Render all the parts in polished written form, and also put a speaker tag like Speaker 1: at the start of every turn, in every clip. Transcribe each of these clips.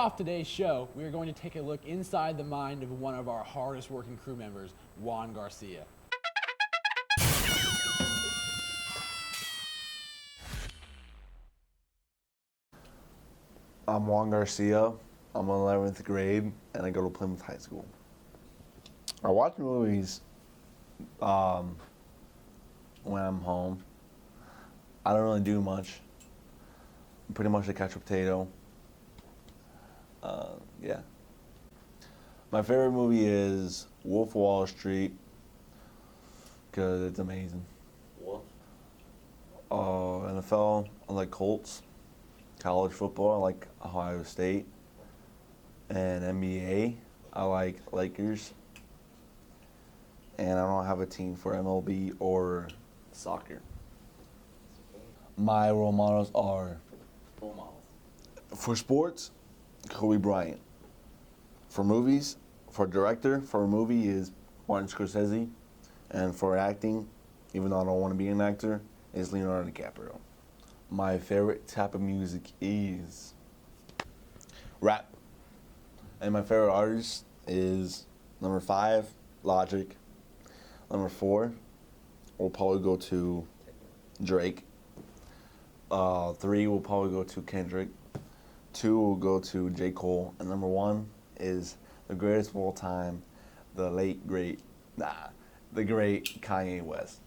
Speaker 1: off today's show, we are going to take a look inside the mind of one of our hardest working crew members, Juan Garcia.
Speaker 2: I'm Juan Garcia. I'm in 11th grade, and I go to Plymouth High School. I watch movies when I'm home. I don't really do much. I'm pretty much a couch potato. Yeah. My favorite movie is Wolf of Wall Street because it's amazing.
Speaker 3: What?
Speaker 2: NFL, I like Colts. College football, I like Ohio State. And NBA, I like Lakers. And I don't have a team for MLB or soccer. My role models are,
Speaker 3: Role models.
Speaker 2: for sports, Kobe Bryant. For movies, for director, for a movie is Martin Scorsese. And for acting, even though I don't want to be an actor, is Leonardo DiCaprio. My favorite type of music is rap. And my favorite artist is number 5, Logic. Number 4, we'll probably go to Drake. 3 will probably go to Kendrick. 2 will go to J. Cole. And number 1 is the greatest of all time, the great Kanye West.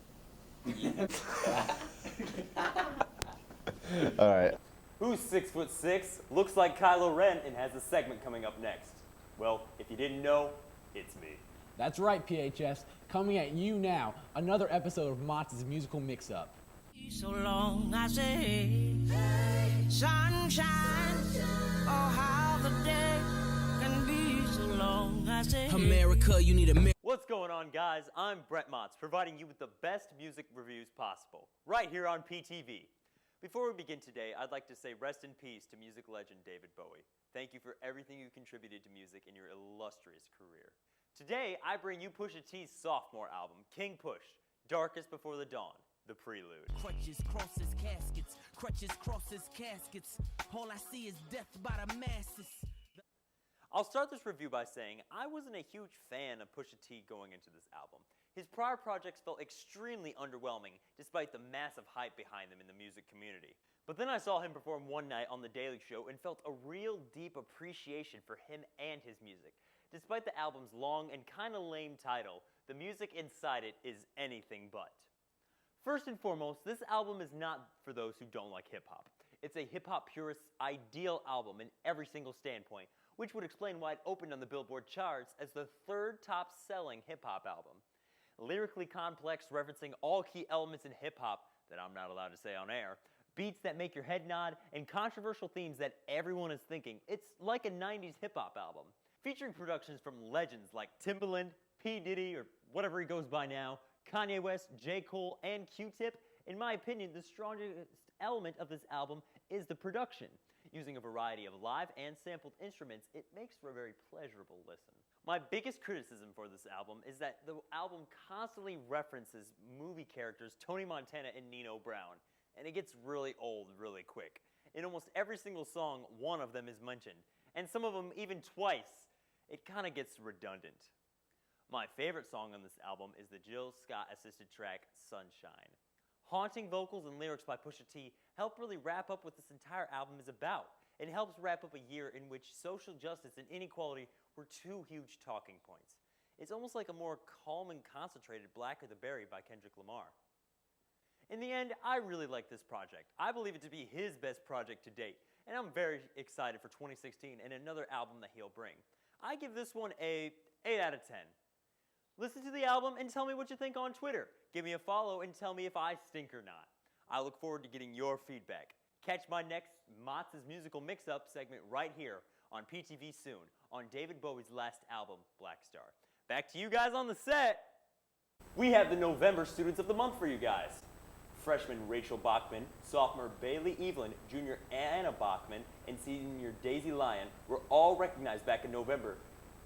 Speaker 2: All right.
Speaker 3: Who's 6'6", looks like Kylo Ren, and has a segment coming up next? Well, if you didn't know, it's me.
Speaker 1: That's right, PHS. Coming at you now, another episode of Motz's Musical Mix-Up.
Speaker 4: So long I say, sunshine, oh how the day can be so long I say. America, you need a
Speaker 3: What's going on, guys? I'm Brent Motz, providing you with the best music reviews possible, right here on PTV. Before we begin today, I'd like to say rest in peace to music legend David Bowie. Thank you for everything you contributed to music in your illustrious career. Today, I bring you Pusha T's sophomore album, King Push, Darkest Before the Dawn, the prelude.
Speaker 4: crutches, crosses, caskets, crutches, crosses, caskets. All I see is death by the masses.
Speaker 3: I'll start this review by saying I wasn't a huge fan of Pusha T going into this album. His prior projects felt extremely underwhelming despite the massive hype behind them in the music community. But then I saw him perform one night on The Daily Show and felt a real deep appreciation for him and his music. Despite the album's long and kinda lame title, the music inside it is anything but. First and foremost, this album is not for those who don't like hip-hop. It's a hip-hop purist's ideal album in every single standpoint, which would explain why it opened on the Billboard charts as the 3rd top-selling hip-hop album. Lyrically complex, referencing all key elements in hip-hop that I'm not allowed to say on air, beats that make your head nod, and controversial themes that everyone is thinking. It's like a 90s hip-hop album. Featuring productions from legends like Timbaland, P. Diddy, or whatever he goes by now, Kanye West, J. Cole, and Q-Tip, in my opinion, the strongest element of this album is the production. Using a variety of live and sampled instruments, it makes for a very pleasurable listen. My biggest criticism for this album is that the album constantly references movie characters Tony Montana and Nino Brown, and it gets really old really quick. In almost every single song, one of them is mentioned, and some of them even twice. It kind of gets redundant. My favorite song on this album is the Jill Scott-assisted track, Sunshine. Haunting vocals and lyrics by Pusha T help really wrap up what this entire album is about. It helps wrap up a year in which social justice and inequality were 2 huge talking points. It's almost like a more calm and concentrated Blacker the Berry by Kendrick Lamar. In the end, I really like this project. I believe it to be his best project to date, and I'm very excited for 2016 and another album that he'll bring. I give this one a 8 out of 10. Listen to the album and tell me what you think on Twitter. Give me a follow and tell me if I stink or not. I look forward to getting your feedback. Catch my next Motz's Musical Mix-Up segment right here on PTV soon on David Bowie's last album, Black Star. Back to you guys on the set. We have the November Students of the Month for you guys. Freshman Rachel Bachman, sophomore Bailey Evelyn, junior Anna Bachman, and senior Daisy Lyon were all recognized back in November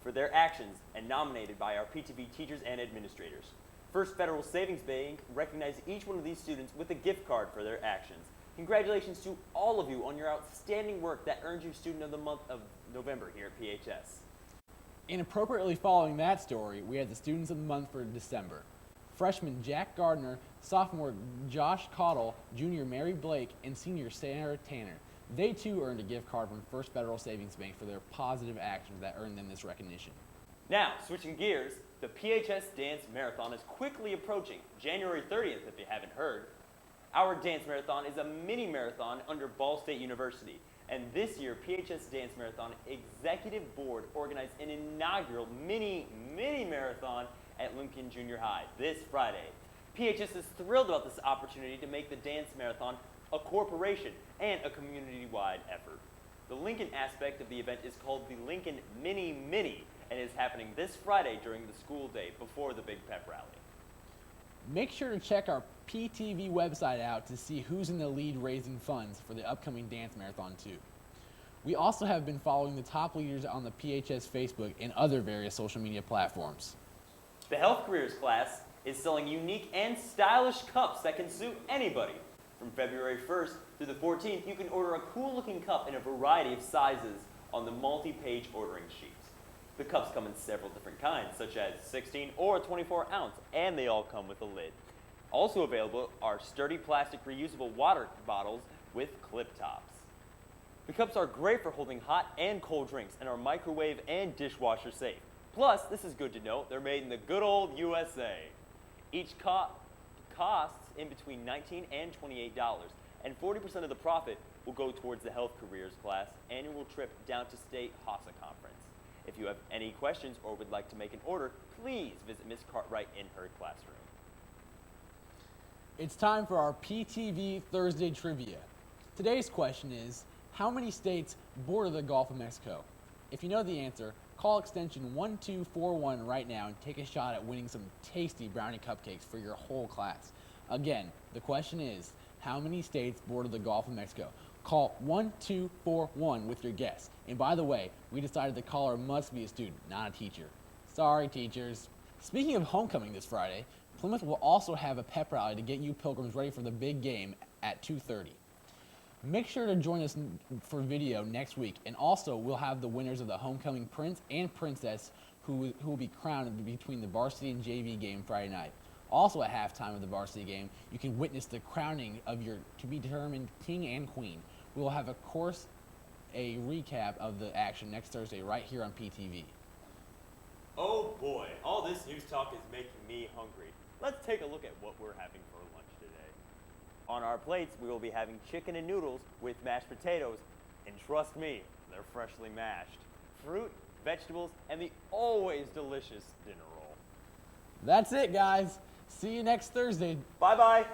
Speaker 3: for their actions and nominated by our PTV teachers and administrators. First Federal Savings Bank recognized each one of these students with a gift card for their actions. Congratulations to all of you on your outstanding work that earned you Student of the Month of November here at PHS.
Speaker 1: And appropriately following that story, we had the Students of the Month for December. Freshman Jack Gardner, sophomore Josh Caudill, junior Mary Blake, and senior Sarah Tanner. They too earned a gift card from First Federal Savings Bank for their positive actions that earned them this recognition.
Speaker 3: Now, switching gears, the PHS Dance Marathon is quickly approaching, January 30th if you haven't heard. Our dance marathon is a mini marathon under Ball State University, and this year PHS Dance Marathon Executive Board organized an inaugural mini marathon at Lincoln Junior High this Friday. PHS is thrilled about this opportunity to make the dance marathon a corporation and a community-wide effort. The Lincoln aspect of the event is called the Lincoln Mini, and is happening this Friday during the school day before the big pep rally.
Speaker 1: Make sure to check our PTV website out to see who's in the lead raising funds for the upcoming dance marathon too. We also have been following the top leaders on the PHS Facebook and other various social media platforms.
Speaker 3: The Health Careers class is selling unique and stylish cups that can suit anybody. From February 1st through the 14th, you can order a cool-looking cup in a variety of sizes on the multi-page ordering sheet. The cups come in several different kinds, such as 16 or 24 ounce, and they all come with a lid. Also available are sturdy plastic reusable water bottles with clip tops. The cups are great for holding hot and cold drinks and are microwave and dishwasher safe. Plus, this is good to know, they're made in the good old USA. Each costs in between $19 and $28, and 40% of the profit will go towards the Health Careers class annual trip down to State HASA Conference. If you have any questions or would like to make an order, please visit Ms. Cartwright in her classroom.
Speaker 1: It's time for our PTV Thursday Trivia. Today's question is, how many states border the Gulf of Mexico? If you know the answer, call extension 1241 right now and take a shot at winning some tasty brownie cupcakes for your whole class. Again, the question is, how many states border the Gulf of Mexico? Call 1241 with your guess. And by the way, we decided the caller must be a student, not a teacher. Sorry, teachers. Speaking of homecoming this Friday, Plymouth will also have a pep rally to get you Pilgrims ready for the big game at 2:30. Make sure to join us for video next week, and also we'll have the winners of the homecoming prince and princess who will be crowned between the varsity and JV game Friday night. Also at halftime of the varsity game, you can witness the crowning of your to-be-determined king and queen. We will have, of course, a recap of the action next Thursday right here on PTV.
Speaker 3: Oh boy, all this news talk is making me hungry. Let's take a look at what we're having for lunch today. On our plates, we will be having chicken and noodles with mashed potatoes, and trust me, they're freshly mashed. Fruit, vegetables, and the always delicious dinner roll.
Speaker 1: That's it, guys. See you next Thursday.
Speaker 3: Bye-bye.